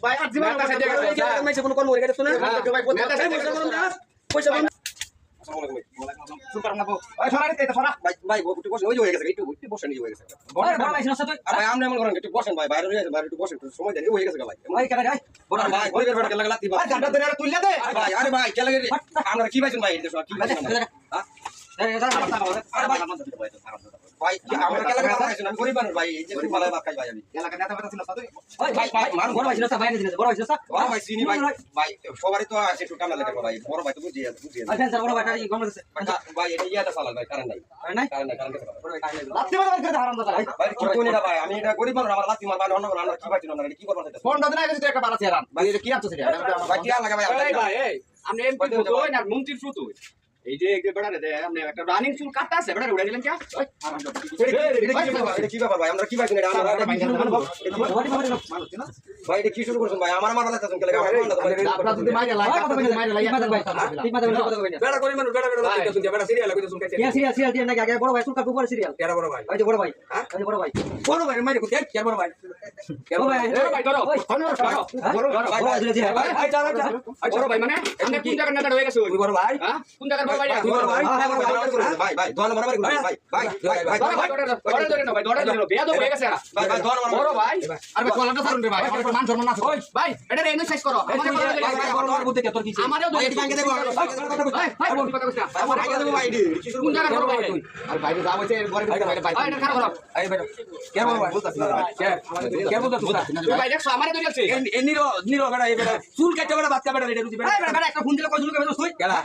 ভাই আর জীবন কথা দিয়ে গেছে মাইছে কোন কোন মরে গেছে না ভাই পয়সা পয়সা সুপার নাবো ভাই সরা দিতে সরা ভাই একটু বসেন ওই হয়ে গেছে একটু বসেন এই হয়ে গেছে বড় ভাই শুনছ তুই আরে আমরা এমন করেন একটু বসেন ভাই বাইরে রয়ে বাইরে একটু বসেন সময় দেন হয়ে গেছে ভাই ভাই কেন ভাই বড় ভাই ওই বের বের লাগা লাতি ভাই আর ঘন্টা ধরে তুইলা দে আরে ভাই কে লাগে আমরা কি পাইছেন ভাই এটা কি পাইছেন ভাই আমরা কে লাগে পাইছেন আমি গরিব মানুষ ভাই এই যে ভালো ভাত খাই ভাই আমি এলাকা নেতা কথা ছিল সাথে ভাই ভাই বড় ভাই শুনছ বাইরে দিছে বড় ভাই শুনছ বড় ভাই চিনি ভাই ভাই সবারই তো আছে একটু কামলা লাগে ভাই বড় ভাই তো বুঝিয়ে আচ্ছা স্যার বড় ভাই এই গম দিছে ভাই এটা ইয়াটা চালাল ভাই কারণ নাই নাই কারণ নাই কারণ বড় ভাই কাইলে লাত্তি মারা করে হারাম দাদা ভাই কি কোন এটা ভাই আমি এটা গরিব মানুষ আমার লাতি মার ভাই অন্য কোনো আমরা কি পাইছেন না কি করব এটা ফোন দাদা আগে একটা বাড়াছে হারাম ভাই এটা কি আনছো সেটা ভাই কি লাগা ভাই এই ভাই এই আপনি এমপি ফুতুই না মন্ত্রীর ফুতুই এই যে বেড়ারে দে আপনি একটা রানিং চুল কাটতে আছে বেড়ারে উড়াই দিলেন কি ওই এটা কি ব্যাপার ভাই আমরা কি পাইছেন এটা আমরা ভাই এটা কি শুরু করছেন ভাই আমার মারা লাগতেছেন কে লাগা আপনারা যদি মাইরা লাগে মাইরা লাগে ঠিক মাথা বলে কথা কইনা বেড়া করি মানুষ বেড়া বেড়া লাগতেছেন বেড়া সিরিয়াল লাগতেছেন শুনতে ইয়া সিরিয়াল দিয়ে নাকি আগে বড় ভাই সুলকা উপরে সিরিয়াল কেডা বড় ভাই ওই যে বড় ভাই ওই যে বড় ভাই বড় ভাই মাইরে কোথায় কে বড় ভাই বড় ভাই ভাই ধরো বড় ভাই দিলে দিলে ভাই ভাই চলো বড় ভাই মানে আপনি কোন জায়গার নেতা হয়ে গেছে তুই বড় ভাই হ্যাঁ কোন জায়গার বড় ভাই তুই বড় ভাই ভাই ভাই দোয়ান মারা মারি ভাই ভাই ভাই হয়ে গেছে ভাই ভাই দোয়ান বড় ভাই আর কলাটা ধরুন রে ভাই আমার মান সম্মান আছে ওই ভাই এটা রেনু শেষ করো বড় বুদ্ধি কে তোর কি আমারও ভাই এটা কাকে দেব ভাই ভাই বল কথা কইছ আমার কাকে দেব ভাই কি শুরু কোন জায়গার বড় ভাই তুই আর ভাই যা হইছে ঘরে ভাই ভাই ভাই এটা খারাপ করো এই ভাই কে বড় ভাই বলতাছ না কে কে বলতাছ তুই ভাই দেখছো আমারে ধরে আছে এ নিরো নিরো বেড়া এই বেড়া চুল কাটতে বেড়া বাচ্চা বেড়া এটা রুজি বেড়া এই বেটা একটা ফোন দিলে কই ঝুলকে বেজছ তুই কেডা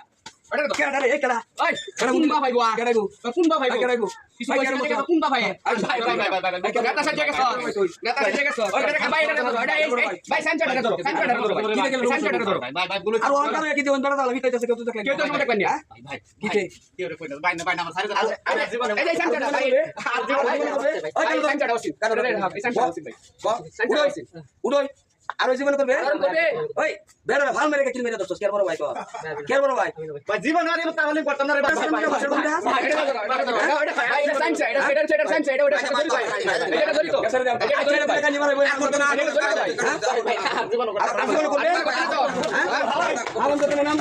এটা তো কেডা রে কেডা ওই কোন বা ভাই গোয়া কেডা গো কোন বা ভাই কেডা গো কিছু পয়সা থেকে কোন বা ভাই ভাই ভাই ভাই নেতা সাথে গেছ নেতা সাথে গেছ ওই এটা ভাই এটা ধরো এটা এই ভাই সেন্টারটা ধরো সেন্টারটা ধরো সেন্টারটা ধরো ভাই ভাই বলে আর ওর কারণে কি দিন বেড়া লাগি তাইছে কেউ তো দেখলেন কেউ তো মনে করবেন না ভাই কি কে কি রে কইতা ভাই না আমার সারি আরে জীবনে এই সেন্টারটা ভাই আর জীবনে ওই সেন্টারটা আছে কারণ এই সেন্টারটা আছে ভাই সেন্টারটা আছে উড়ই আর ওই জীবন করবে ওই বেড়া ভাল মেরে কিল মেরে দছস কে বড় ভাই তো কে বড় ভাই ভাই জীবন আর এটা তাহলে করতাম না রে ভাই এটা সাইন্স এটা সাইন্স এটা ওটা ভাই এটা ধরি তো এটা ভাই কানি মারে বই আর করতে না জীবন করবে জীবন করবে হ্যাঁ ভালো তো নাম